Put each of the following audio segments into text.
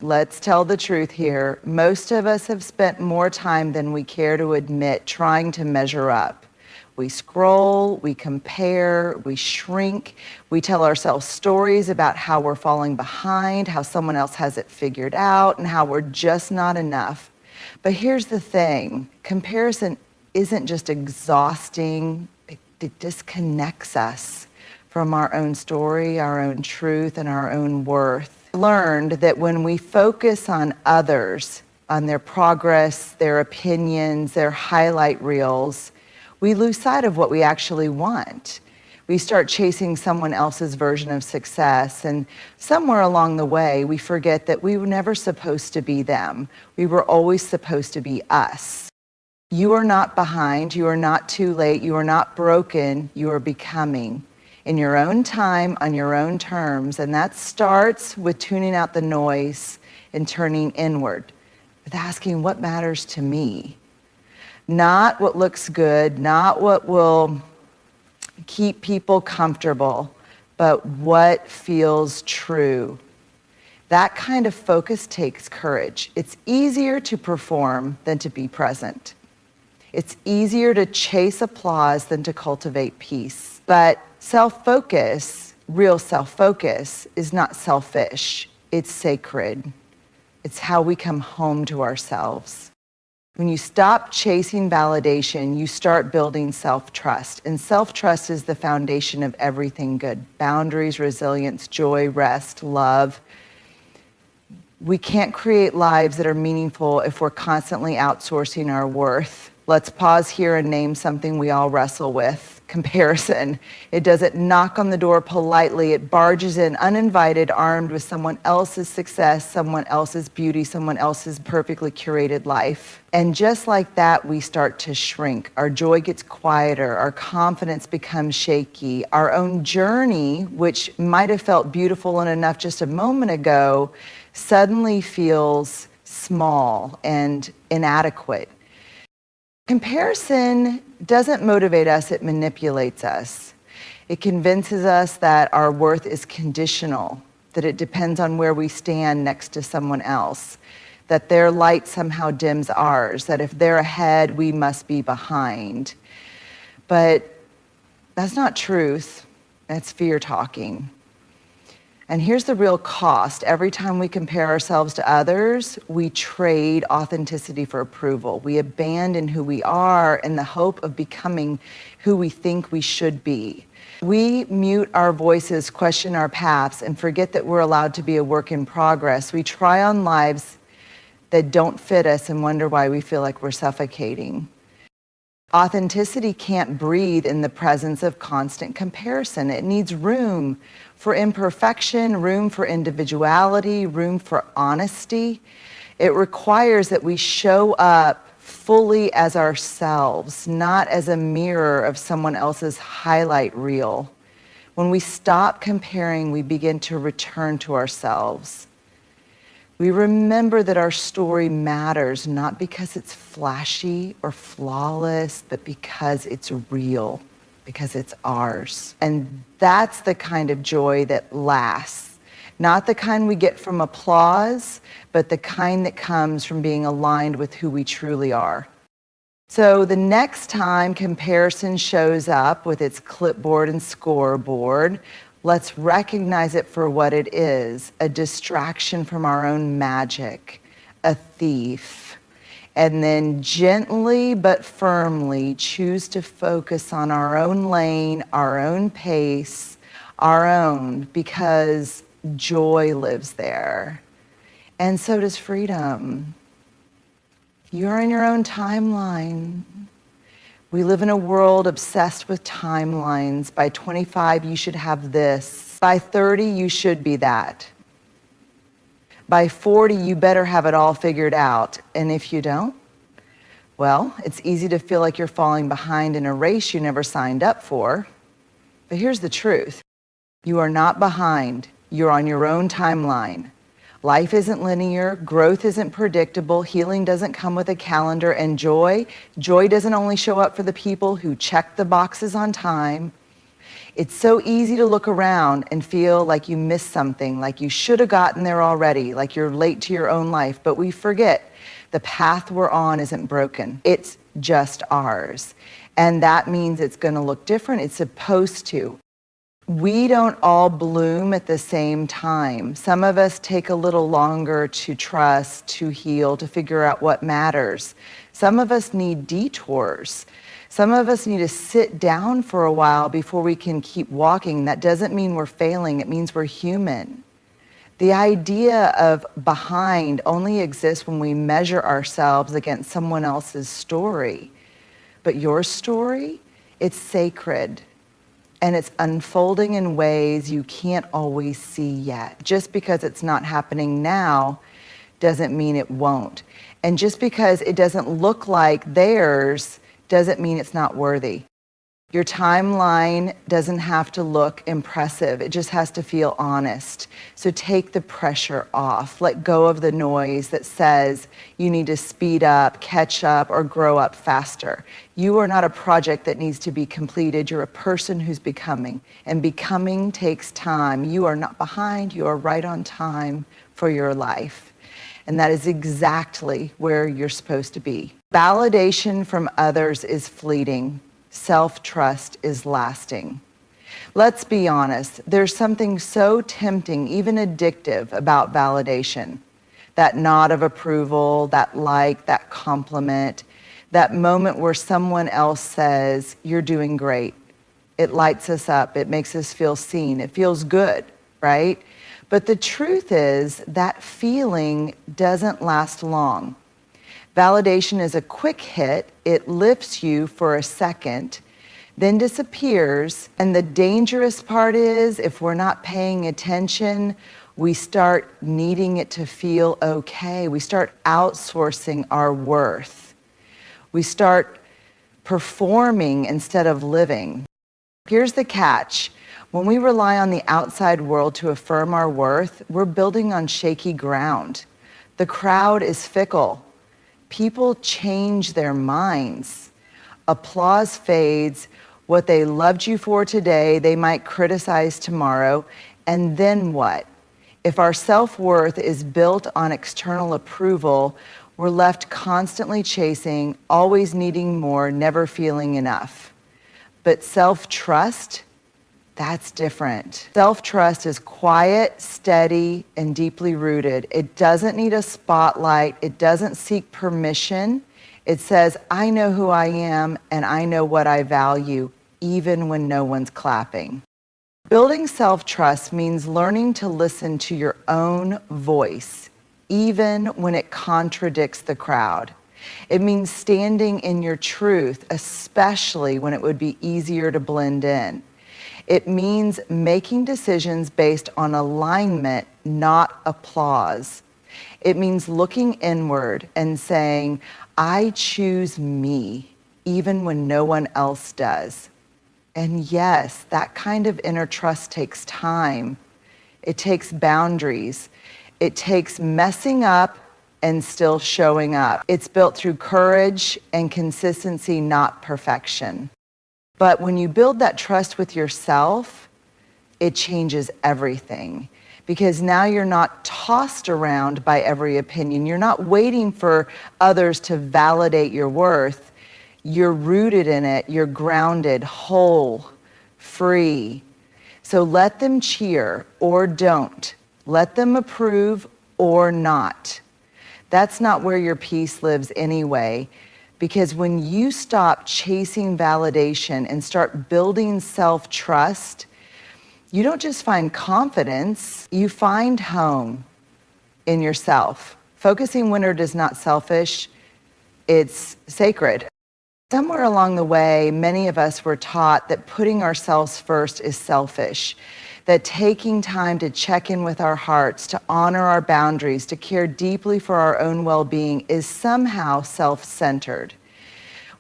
Let's tell the truth here. Most of us have spent more time than we care to admit trying to measure up. We scroll, we compare, we shrink, we tell ourselves stories about how we're falling behind, how someone else has it figured out, and how we're just not enough. But here's the thing, comparison isn't just exhausting, it disconnects us from our own story, our own truth, and our own worth. Learned that when we focus on others, on their progress, their opinions, their highlight reels, we lose sight of what we actually want. We start chasing someone else's version of success, and somewhere along the way, we forget that we were never supposed to be them. We were always supposed to be us. You are not behind, you are not too late, you are not broken, you are becoming. In your own time, on your own terms, and that starts with tuning out the noise and turning inward, with asking what matters to me. Not what looks good, not what will keep people comfortable, but what feels true. That kind of focus takes courage. It's easier to perform than to be present. It's easier to chase applause than to cultivate peace. But self-focus, real self-focus, is not selfish. It's sacred. It's how we come home to ourselves. When you stop chasing validation, you start building self-trust. And self-trust is the foundation of everything good. Boundaries, resilience, joy, rest, love. We can't create lives that are meaningful if we're constantly outsourcing our worth. Let's pause here and name something we all wrestle with: comparison. It doesn't knock on the door politely. It barges in uninvited, armed with someone else's success, someone else's beauty, someone else's perfectly curated life. And just like that, we start to shrink. Our joy gets quieter. Our confidence becomes shaky. Our own journey, which might have felt beautiful and enough just a moment ago, suddenly feels small and inadequate. Comparison doesn't motivate us, it manipulates us. It convinces us that our worth is conditional, that it depends on where we stand next to someone else, that their light somehow dims ours, that if they're ahead, we must be behind. But that's not truth, that's fear talking. And here's the real cost. Every time we compare ourselves to others, we trade authenticity for approval. We abandon who we are in the hope of becoming who we think we should be. We mute our voices, question our paths, and forget that we're allowed to be a work in progress. We try on lives that don't fit us and wonder why we feel like we're suffocating. Authenticity can't breathe in the presence of constant comparison. It needs room for imperfection, room for individuality, room for honesty. It requires that we show up fully as ourselves, not as a mirror of someone else's highlight reel. When we stop comparing, we begin to return to ourselves. We remember that our story matters, not because it's flashy or flawless, but because it's real, because it's ours. And that's the kind of joy that lasts. Not the kind we get from applause, but the kind that comes from being aligned with who we truly are. So the next time comparison shows up with its clipboard and scoreboard, let's recognize it for what it is: a distraction from our own magic, a thief. And then gently but firmly choose to focus on our own lane, our own pace, our own, because joy lives there. And so does freedom. You're in your own timeline. We live in a world obsessed with timelines. By 25, you should have this. By 30, you should be that. By 40, you better have it all figured out. And if you don't, well, it's easy to feel like you're falling behind in a race you never signed up for. But here's the truth. You are not behind. You're on your own timeline. Life isn't linear, growth isn't predictable, healing doesn't come with a calendar, and joy doesn't only show up for the people who check the boxes on time. It's so easy to look around and feel like you missed something, like you should have gotten there already, like you're late to your own life, but we forget the path we're on isn't broken. It's just ours. And that means it's going to look different. It's supposed to. We don't all bloom at the same time. Some of us take a little longer to trust, to heal, to figure out what matters. Some of us need detours. Some of us need to sit down for a while before we can keep walking. That doesn't mean we're failing. It means we're human. The idea of behind only exists when we measure ourselves against someone else's story. But your story, it's sacred. And it's unfolding in ways you can't always see yet. Just because it's not happening now doesn't mean it won't. And just because it doesn't look like theirs doesn't mean it's not worthy. Your timeline doesn't have to look impressive. It just has to feel honest. So take the pressure off. Let go of the noise that says you need to speed up, catch up, or grow up faster. You are not a project that needs to be completed. You're a person who's becoming. And becoming takes time. You are not behind. You are right on time for your life. And that is exactly where you're supposed to be. Validation from others is fleeting. Self-trust is lasting. Let's be honest, there's something so tempting, even addictive, about validation. That nod of approval, that like, that compliment, that moment where someone else says, "You're doing great." It lights us up, it makes us feel seen, it feels good, right? But the truth is that feeling doesn't last long. Validation is a quick hit. It lifts you for a second, then disappears. And the dangerous part is, if we're not paying attention, we start needing it to feel okay. We start outsourcing our worth. We start performing instead of living. Here's the catch. When we rely on the outside world to affirm our worth, we're building on shaky ground. The crowd is fickle. People change their minds. Applause fades. What they loved you for today, they might criticize tomorrow. And then what? If our self-worth is built on external approval, we're left constantly chasing, always needing more, never feeling enough. But self-trust, that's different. Self-trust is quiet, steady, and deeply rooted. It doesn't need a spotlight. It doesn't seek permission. It says, I know who I am and I know what I value, even when no one's clapping. Building self-trust means learning to listen to your own voice, even when it contradicts the crowd. It means standing in your truth, especially when it would be easier to blend in. It means making decisions based on alignment, not applause. It means looking inward and saying, I choose me, even when no one else does. And yes, that kind of inner trust takes time. It takes boundaries. It takes messing up and still showing up. It's built through courage and consistency, not perfection. But when you build that trust with yourself, it changes everything. Because now you're not tossed around by every opinion. You're not waiting for others to validate your worth. You're rooted in it. You're grounded, whole, free. So let them cheer or don't. Let them approve or not. That's not where your peace lives anyway. Because when you stop chasing validation and start building self-trust, you don't just find confidence, you find home in yourself. Focusing inward is not selfish, it's sacred. Somewhere along the way, many of us were taught that putting ourselves first is selfish, that taking time to check in with our hearts, to honor our boundaries, to care deeply for our own well-being is somehow self-centered.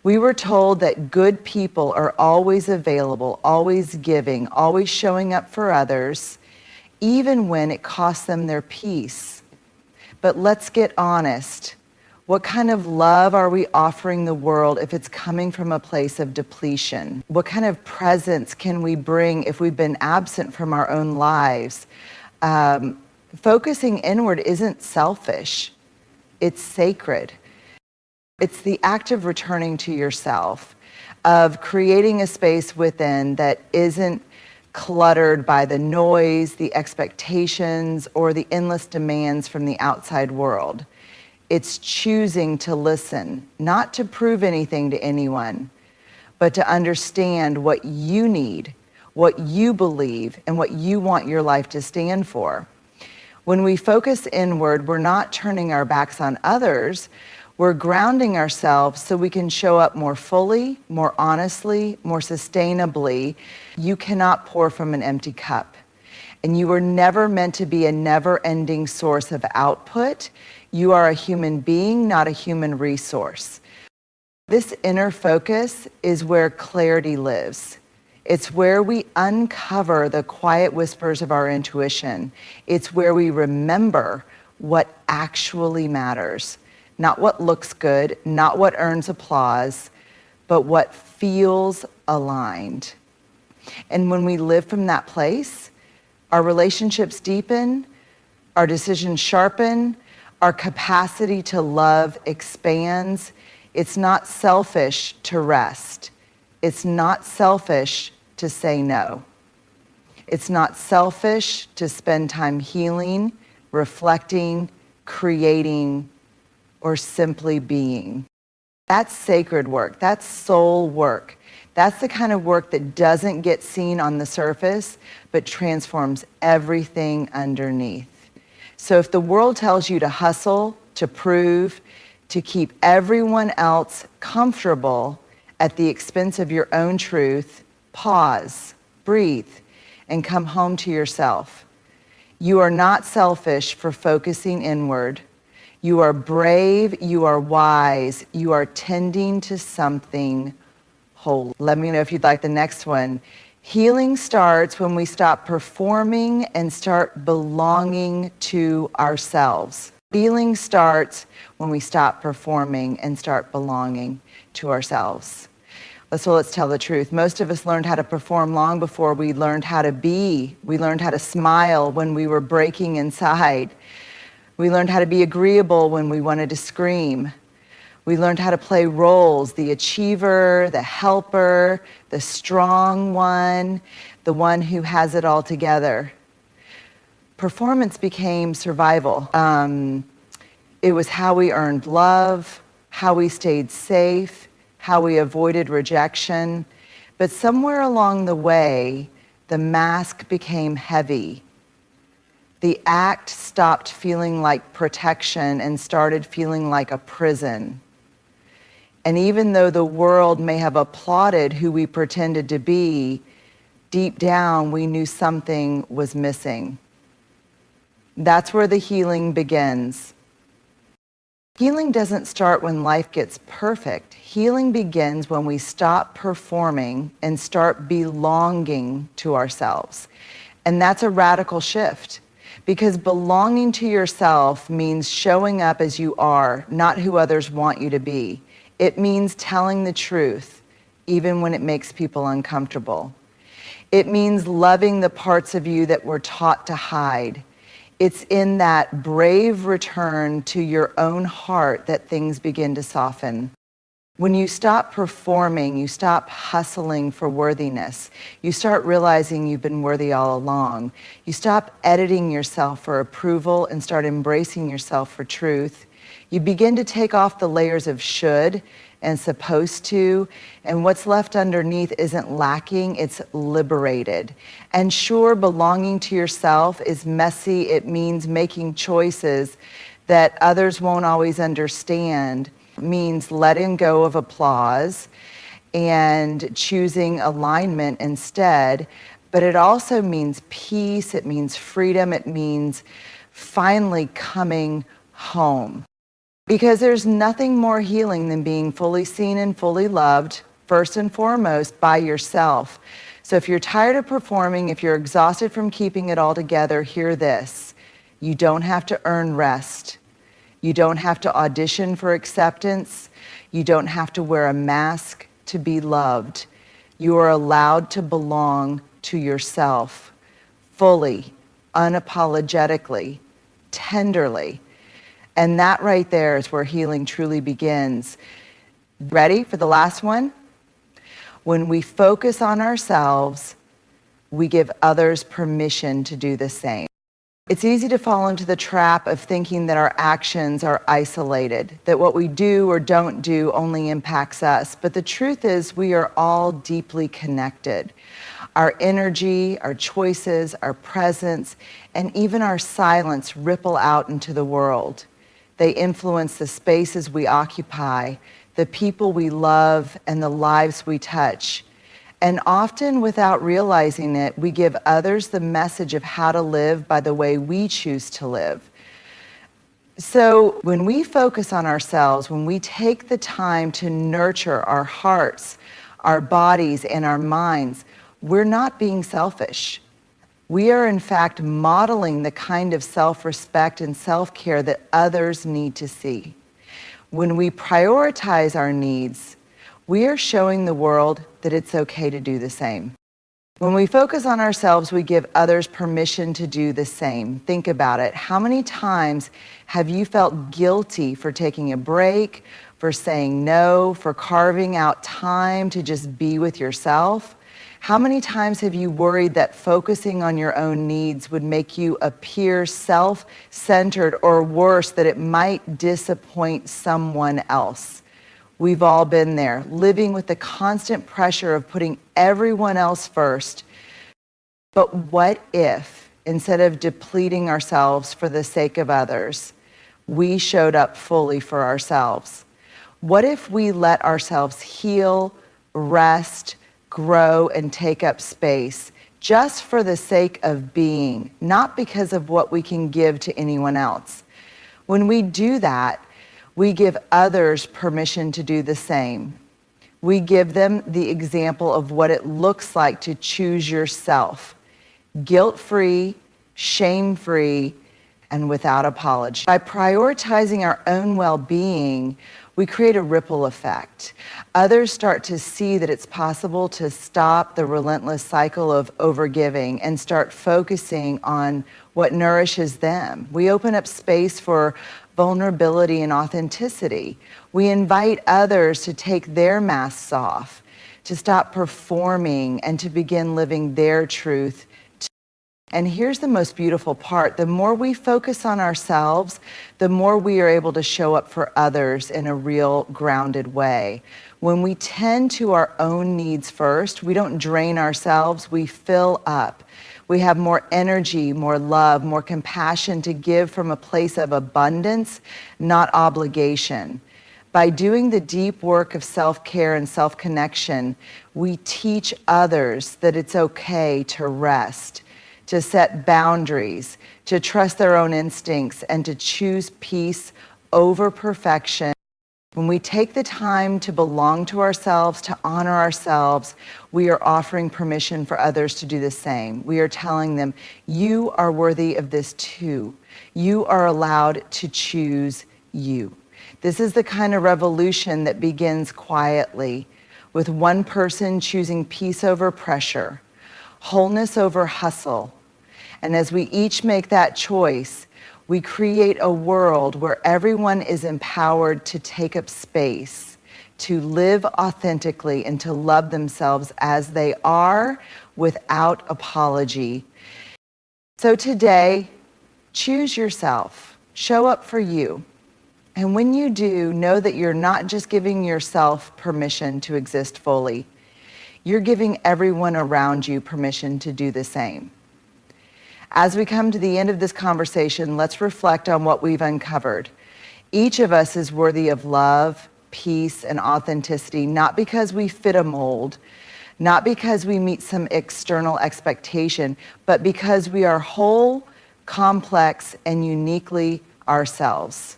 We were told that good people are always available, always giving, always showing up for others, even when it costs them their peace. But let's get honest. What kind of love are we offering the world if it's coming from a place of depletion? What kind of presence can we bring if we've been absent from our own lives? Focusing inward isn't selfish, it's sacred. It's the act of returning to yourself, of creating a space within that isn't cluttered by the noise, the expectations, or the endless demands from the outside world. It's choosing to listen, not to prove anything to anyone, but to understand what you need, what you believe, and what you want your life to stand for. When we focus inward, we're not turning our backs on others. We're grounding ourselves so we can show up more fully, more honestly, more sustainably. You cannot pour from an empty cup. And you were never meant to be a never-ending source of output. You are a human being, not a human resource. This inner focus is where clarity lives. It's where we uncover the quiet whispers of our intuition. It's where we remember what actually matters. Not what looks good, not what earns applause, but what feels aligned. And when we live from that place, our relationships deepen, our decisions sharpen, our capacity to love expands. It's not selfish to rest. It's not selfish to say no. It's not selfish to spend time healing, reflecting, creating, or simply being. That's sacred work. That's soul work. That's the kind of work that doesn't get seen on the surface, but transforms everything underneath. So if the world tells you to hustle, to prove, to keep everyone else comfortable at the expense of your own truth, pause, breathe, and come home to yourself. You are not selfish for focusing inward. You are brave, you are wise, you are tending to something whole. Let me know if you'd like the next one. Healing starts when we stop performing and start belonging to ourselves. Healing starts when we stop performing and start belonging to ourselves. So let's tell the truth. Most of us learned how to perform long before we learned how to be. We learned how to smile when we were breaking inside. We learned how to be agreeable when we wanted to scream. We learned how to play roles, the achiever, the helper, the strong one, the one who has it all together. Performance became survival. It was how we earned love, how we stayed safe, how we avoided rejection. But somewhere along the way, the mask became heavy. The act stopped feeling like protection and started feeling like a prison. And even though the world may have applauded who we pretended to be, deep down we knew something was missing. That's where the healing begins. Healing doesn't start when life gets perfect. Healing begins when we stop performing and start belonging to ourselves. And that's a radical shift. Because belonging to yourself means showing up as you are, not who others want you to be. It means telling the truth, even when it makes people uncomfortable. It means loving the parts of you that we're taught to hide. It's in that brave return to your own heart that things begin to soften. When you stop performing, you stop hustling for worthiness. You start realizing you've been worthy all along. You stop editing yourself for approval and start embracing yourself for truth. You begin to take off the layers of should and supposed to, and what's left underneath isn't lacking, it's liberated. And sure, belonging to yourself is messy. It means making choices that others won't always understand. It means letting go of applause and choosing alignment instead. But it also means peace, it means freedom, it means finally coming home. Because there's nothing more healing than being fully seen and fully loved, first and foremost, by yourself. So if you're tired of performing, if you're exhausted from keeping it all together, hear this. You don't have to earn rest. You don't have to audition for acceptance. You don't have to wear a mask to be loved. You are allowed to belong to yourself fully, unapologetically, tenderly. And that right there is where healing truly begins. Ready for the last one? When we focus on ourselves, we give others permission to do the same. It's easy to fall into the trap of thinking that our actions are isolated, that what we do or don't do only impacts us. But the truth is, we are all deeply connected. Our energy, our choices, our presence, and even our silence ripple out into the world. They influence the spaces we occupy, the people we love, and the lives we touch. And often, without realizing it, we give others the message of how to live by the way we choose to live. So when we focus on ourselves, when we take the time to nurture our hearts, our bodies, and our minds, we're not being selfish. We are, in fact, modeling the kind of self-respect and self-care that others need to see. When we prioritize our needs, we are showing the world that it's okay to do the same. When we focus on ourselves, we give others permission to do the same. Think about it. How many times have you felt guilty for taking a break, for saying no, for carving out time to just be with yourself? How many times have you worried that focusing on your own needs would make you appear self-centered, or worse, that it might disappoint someone else? We've all been there, living with the constant pressure of putting everyone else first. But what if, instead of depleting ourselves for the sake of others, we showed up fully for ourselves? What if we let ourselves heal, rest, grow, and take up space just for the sake of being, not because of what we can give to anyone else? When we do that, we give others permission to do the same. We give them the example of what it looks like to choose yourself, guilt-free, shame-free, and without apology. By prioritizing our own well-being, we create a ripple effect. Others start to see that it's possible to stop the relentless cycle of overgiving and start focusing on what nourishes them. We open up space for vulnerability and authenticity. We invite others to take their masks off, to stop performing, and to begin living their truth. And here's the most beautiful part. The more we focus on ourselves, the more we are able to show up for others in a real, grounded way. When we tend to our own needs first, we don't drain ourselves, we fill up. We have more energy, more love, more compassion to give from a place of abundance, not obligation. By doing the deep work of self-care and self-connection, we teach others that it's okay to rest, to set boundaries, to trust their own instincts, and to choose peace over perfection. When we take the time to belong to ourselves, to honor ourselves, we are offering permission for others to do the same. We are telling them, you are worthy of this too. You are allowed to choose you. This is the kind of revolution that begins quietly, with one person choosing peace over pressure, wholeness over hustle. And as we each make that choice, we create a world where everyone is empowered to take up space, to live authentically, and to love themselves as they are without apology. So today, choose yourself. Show up for you. And when you do, know that you're not just giving yourself permission to exist fully. You're giving everyone around you permission to do the same. As we come to the end of this conversation, let's reflect on what we've uncovered. Each of us is worthy of love, peace, and authenticity, not because we fit a mold, not because we meet some external expectation, but because we are whole, complex, and uniquely ourselves.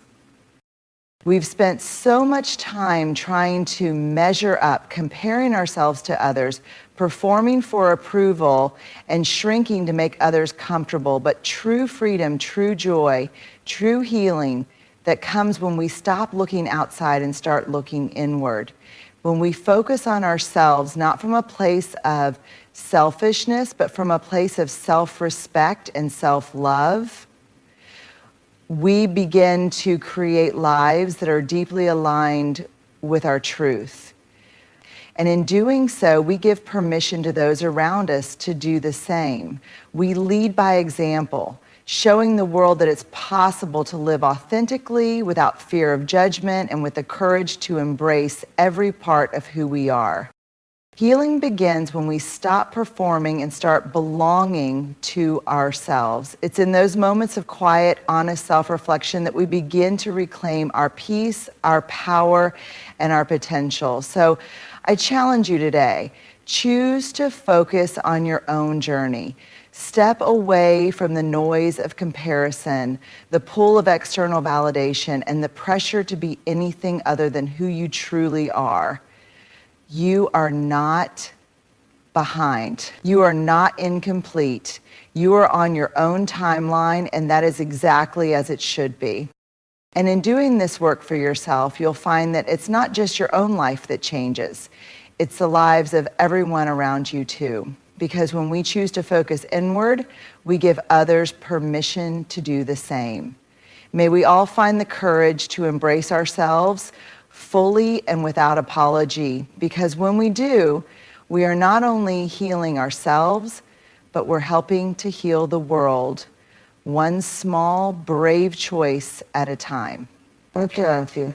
We've spent so much time trying to measure up, comparing ourselves to others, performing for approval, and shrinking to make others comfortable. But true freedom, true joy, true healing that comes when we stop looking outside and start looking inward. When we focus on ourselves, not from a place of selfishness, but from a place of self-respect and self-love, we begin to create lives that are deeply aligned with our truth. And in doing so, we give permission to those around us to do the same. We lead by example, showing the world that it's possible to live authentically without fear of judgment and with the courage to embrace every part of who we are. Healing begins when we stop performing and start belonging to ourselves. It's in those moments of quiet, honest self-reflection that we begin to reclaim our peace, our power, and our potential. So I challenge you today, choose to focus on your own journey. Step away from the noise of comparison, the pull of external validation, and the pressure to be anything other than who you truly are. You are not behind. You are not incomplete. You are on your own timeline, and that is exactly as it should be. And in doing this work for yourself, you'll find that it's not just your own life that changes. It's the lives of everyone around you too. Because when we choose to focus inward, we give others permission to do the same. May we all find the courage to embrace ourselves fully and without apology, because when we do, we are not only healing ourselves, but we're helping to heal the world, one small, brave choice at a time. Okay, Auntie.